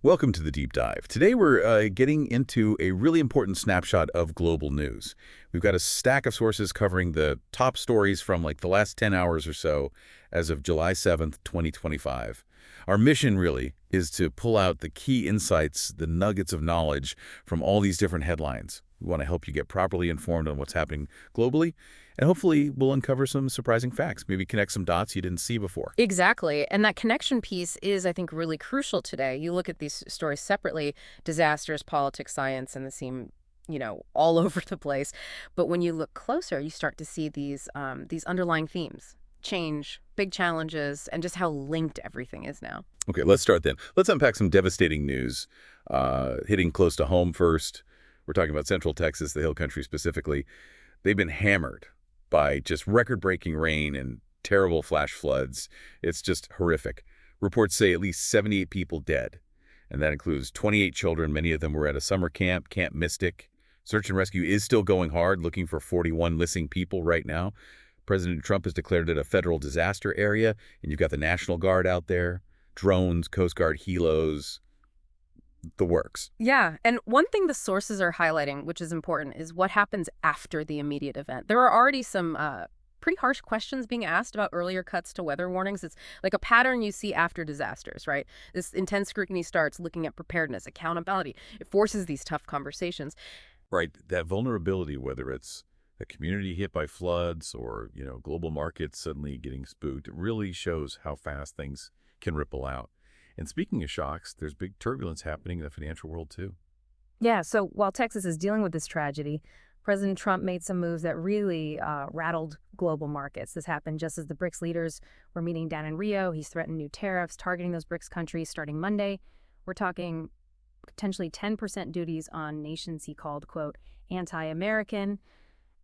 Welcome to the Deep Dive. Today we're getting into a really important snapshot of global news. We've got a stack of sources covering the top stories from like the last 10 hours or so as of July 7th, 2025. Our mission really is to pull out the key insights, the nuggets of knowledge from all these different headlines. We want to help you get properly informed on what's happening globally, and hopefully we'll uncover some surprising facts, maybe connect some dots you didn't see before. Exactly. And that connection piece is, I think, really crucial today. You look at these stories separately, disasters, politics, science, and they seem, all over the place. But when you look closer, you start to see these underlying themes, change, big challenges, and just how linked everything is now. Okay, let's start then. Let's unpack some devastating news, hitting close to home first. We're talking about Central Texas, the Hill Country specifically. They've been hammered by just record-breaking rain and terrible flash floods. It's just horrific. Reports say at least 78 people dead, and that includes 28 children. Many of them were at a summer camp, Camp Mystic. Search and rescue is still going hard, looking for 41 missing people right now. President Trump has declared it a federal disaster area, and you've got the National Guard out there, drones, Coast Guard helos, the works. Yeah, and one thing the sources are highlighting, which is important, is what happens after the immediate event. There are already some pretty harsh questions being asked about earlier cuts to weather warnings. It's like a pattern you see after disasters, right? This intense scrutiny starts looking at preparedness, accountability. It forces these tough conversations. Right, that vulnerability, whether it's a community hit by floods or, global markets suddenly getting spooked, it really shows how fast things can ripple out. And speaking of shocks, there's big turbulence happening in the financial world, too. Yeah, so while Texas is dealing with this tragedy, President Trump made some moves that really rattled global markets. This happened just as the BRICS leaders were meeting down in Rio. He's threatened new tariffs targeting those BRICS countries starting Monday. We're talking potentially 10% duties on nations he called, quote, anti-American.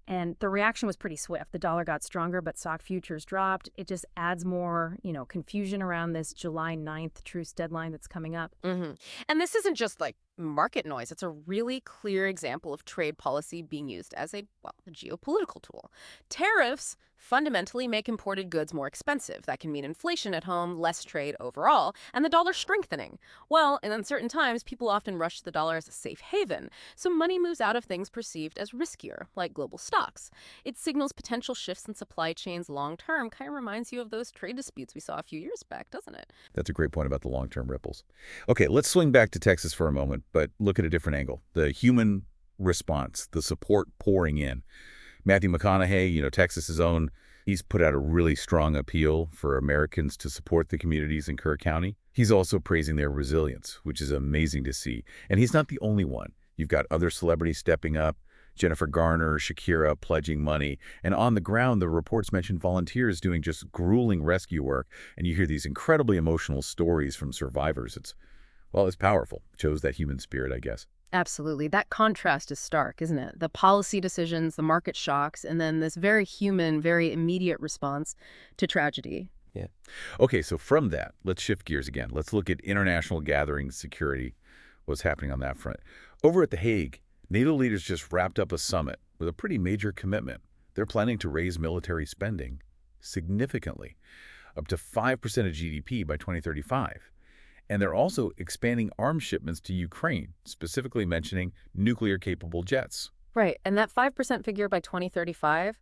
And the reaction was pretty swift. The dollar got stronger, but stock futures dropped. It just adds more, confusion around this July 9th truce deadline that's coming up. And this isn't just like market noise. It's a really clear example of trade policy being used as a geopolitical tool. Tariffs fundamentally make imported goods more expensive. That can mean inflation at home, less trade overall, and the dollar strengthening. Well, in uncertain times, people often rush to the dollar as a safe haven, so money moves out of things perceived as riskier, like global stocks. It signals potential shifts in supply chains long-term, kind of reminds you of those trade disputes we saw a few years back, doesn't it? That's a great point about the long-term ripples. Okay, let's swing back to Texas for a moment, but look at a different angle. The human response, the support pouring in. Matthew McConaughey, Texas's own, he's put out a really strong appeal for Americans to support the communities in Kerr County. He's also praising their resilience, which is amazing to see. And he's not the only one. You've got other celebrities stepping up, Jennifer Garner, Shakira pledging money. And on the ground, the reports mention volunteers doing just grueling rescue work. And you hear these incredibly emotional stories from survivors. It's powerful. It shows that human spirit, I guess. Absolutely. That contrast is stark, isn't it? The policy decisions, the market shocks, and then this very human, very immediate response to tragedy. Yeah. Okay, so from that, let's shift gears again. Let's look at international gathering security, what's happening on that front. Over at The Hague, NATO leaders just wrapped up a summit with a pretty major commitment. They're planning to raise military spending significantly, up to 5% of GDP by 2035. And they're also expanding arms shipments to Ukraine, specifically mentioning nuclear-capable jets. Right. And that 5% figure by 2035,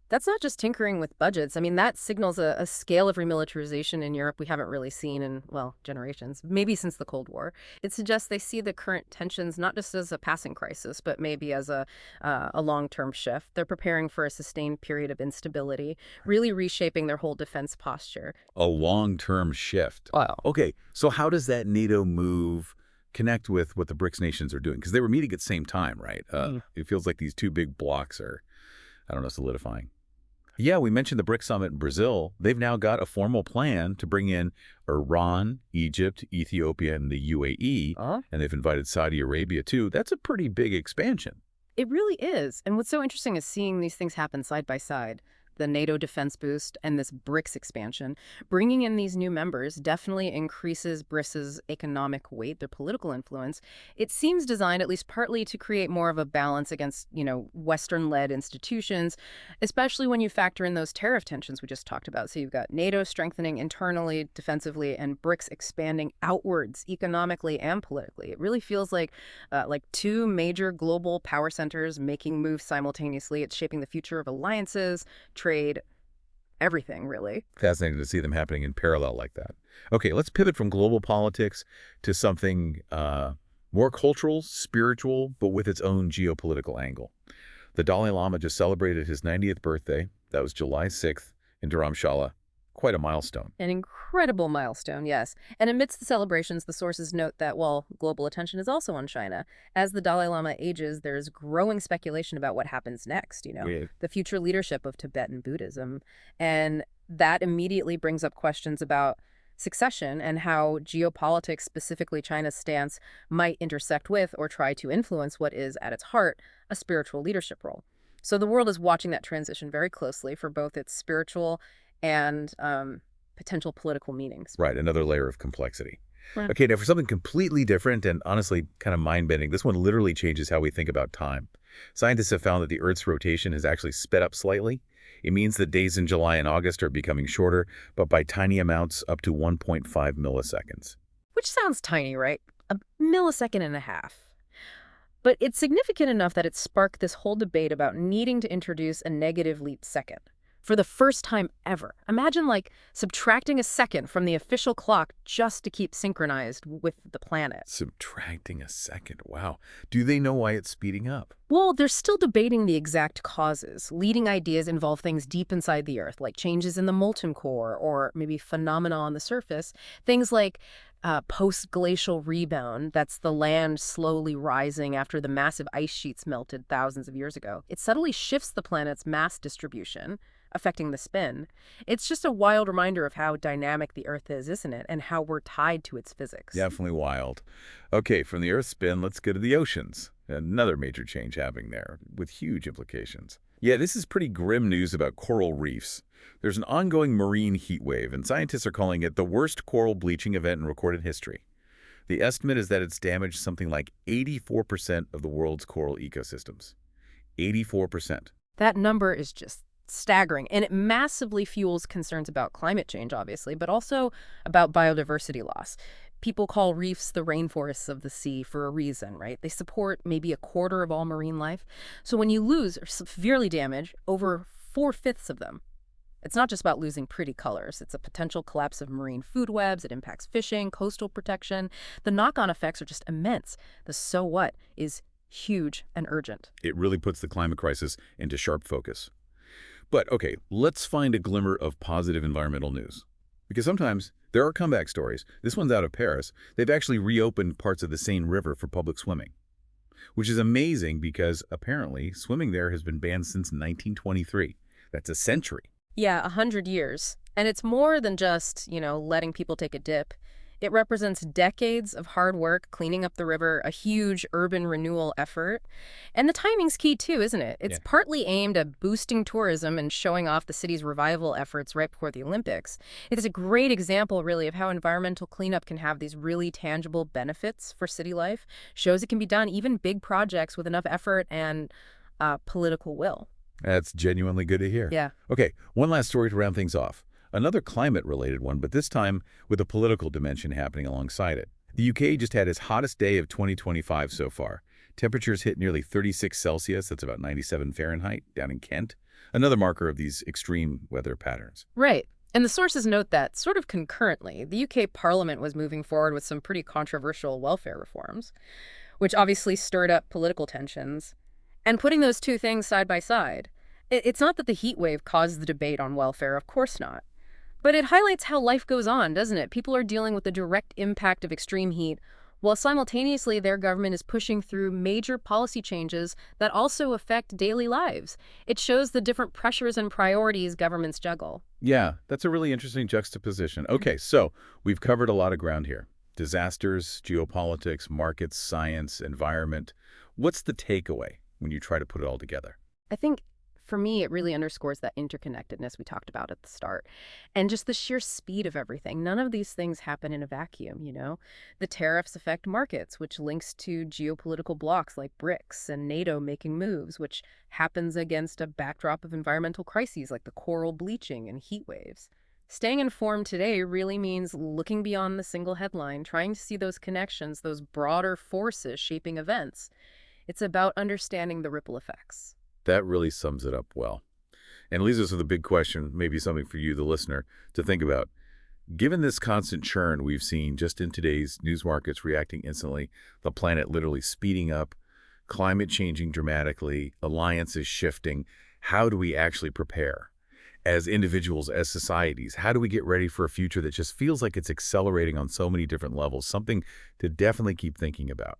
that's not just tinkering with budgets. I mean, that signals a scale of remilitarization in Europe we haven't really seen in, generations, maybe since the Cold War. It suggests they see the current tensions not just as a passing crisis, but maybe as a long-term shift. They're preparing for a sustained period of instability, really reshaping their whole defense posture. A long-term shift. Wow. Okay, so how does that NATO move connect with what the BRICS nations are doing? Because they were meeting at the same time, right? It feels like these two big blocks are, solidifying. Yeah, we mentioned the BRICS summit in Brazil. They've now got a formal plan to bring in Iran, Egypt, Ethiopia, and the UAE, and they've invited Saudi Arabia too. That's a pretty big expansion. It really is. And what's so interesting is seeing these things happen side by side. the NATO defense boost and this BRICS expansion, bringing in these new members definitely increases BRICS' economic weight, their political influence. It seems designed at least partly to create more of a balance against, Western-led institutions, especially when you factor in those tariff tensions we just talked about. So you've got NATO strengthening internally, defensively, and BRICS expanding outwards economically and politically. It really feels like two major global power centers making moves simultaneously. It's shaping the future of alliances, trade, everything, really. Fascinating to see them happening in parallel like that. Okay, let's pivot from global politics to something more cultural, spiritual, but with its own geopolitical angle. The Dalai Lama just celebrated his 90th birthday. That was July 6th in Dharamshala. Quite a milestone. An incredible milestone, yes. And amidst the celebrations, the sources note that, global attention is also on China. As the Dalai Lama ages, there's growing speculation about what happens next, the future leadership of Tibetan Buddhism. And that immediately brings up questions about succession and how geopolitics, specifically China's stance, might intersect with or try to influence what is, at its heart, a spiritual leadership role. So the world is watching that transition very closely for both its spiritual and potential political meanings. Right, another layer of complexity. Right. Okay, now for something completely different and honestly kind of mind-bending, this one literally changes how we think about time. Scientists have found that the Earth's rotation has actually sped up slightly. It means that days in July and August are becoming shorter, but by tiny amounts up to 1.5 milliseconds. Which sounds tiny, right? A millisecond and a half. But it's significant enough that it sparked this whole debate about needing to introduce a negative leap second. For the first time ever. Imagine, subtracting a second from the official clock just to keep synchronized with the planet. Subtracting a second. Wow. Do they know why it's speeding up? Well, they're still debating the exact causes. Leading ideas involve things deep inside the Earth, like changes in the molten core or maybe phenomena on the surface. Things like post-glacial rebound, that's the land slowly rising after the massive ice sheets melted thousands of years ago. It subtly shifts the planet's mass distribution, affecting the spin. It's just a wild reminder of how dynamic the Earth is, isn't it? And how we're tied to its physics. Definitely wild. Okay, from the Earth's spin, let's go to the oceans. Another major change happening there, with huge implications. Yeah, this is pretty grim news about coral reefs. There's an ongoing marine heat wave, and scientists are calling it the worst coral bleaching event in recorded history. The estimate is that it's damaged something like 84% of the world's coral ecosystems. 84%. That number is just staggering, and it massively fuels concerns about climate change, obviously, but also about biodiversity loss. People call reefs the rainforests of the sea for a reason, right? They support maybe a quarter of all marine life. So when you lose or severely damage over 4/5 of them, it's not just about losing pretty colors. It's a potential collapse of marine food webs. It impacts fishing, coastal protection. The knock-on effects are just immense. The so what is huge and urgent. It really puts the climate crisis into sharp focus. But, okay, let's find a glimmer of positive environmental news. Because sometimes there are comeback stories. This one's out of Paris. They've actually reopened parts of the Seine River for public swimming, which is amazing because apparently swimming there has been banned since 1923. That's a century. Yeah, 100 years. And it's more than just, letting people take a dip. It represents decades of hard work cleaning up the river, a huge urban renewal effort. And the timing's key too, isn't it? It's partly aimed at boosting tourism and showing off the city's revival efforts right before the Olympics. It's a great example, really, of how environmental cleanup can have these really tangible benefits for city life. Shows it can be done, even big projects, with enough effort and political will. That's genuinely good to hear. Yeah. Okay, one last story to round things off. Another climate-related one, but this time with a political dimension happening alongside it. The UK just had its hottest day of 2025 so far. Temperatures hit nearly 36 Celsius, that's about 97 Fahrenheit, down in Kent. Another marker of these extreme weather patterns. Right. And the sources note that, sort of concurrently, the UK Parliament was moving forward with some pretty controversial welfare reforms, which obviously stirred up political tensions. And putting those two things side by side, it's not that the heat wave caused the debate on welfare, of course not. But it highlights how life goes on, doesn't it? People are dealing with the direct impact of extreme heat, while simultaneously their government is pushing through major policy changes that also affect daily lives. It shows the different pressures and priorities governments juggle. Yeah, that's a really interesting juxtaposition. Okay, so we've covered a lot of ground here. Disasters, geopolitics, markets, science, environment. What's the takeaway when you try to put it all together? I think For me, it really underscores that interconnectedness we talked about at the start and just the sheer speed of everything. None of these things happen in a vacuum, you know? The tariffs affect markets, which links to geopolitical blocs like BRICS and NATO making moves, which happens against a backdrop of environmental crises like the coral bleaching and heat waves. Staying informed today really means looking beyond the single headline, trying to see those connections, those broader forces shaping events. It's about understanding the ripple effects. That really sums it up well. And leaves us with a big question, maybe something for you, the listener, to think about. Given this constant churn we've seen just in today's news markets reacting instantly, the planet literally speeding up, climate changing dramatically, alliances shifting, how do we actually prepare? As individuals, as societies, how do we get ready for a future that just feels like it's accelerating on so many different levels? Something to definitely keep thinking about.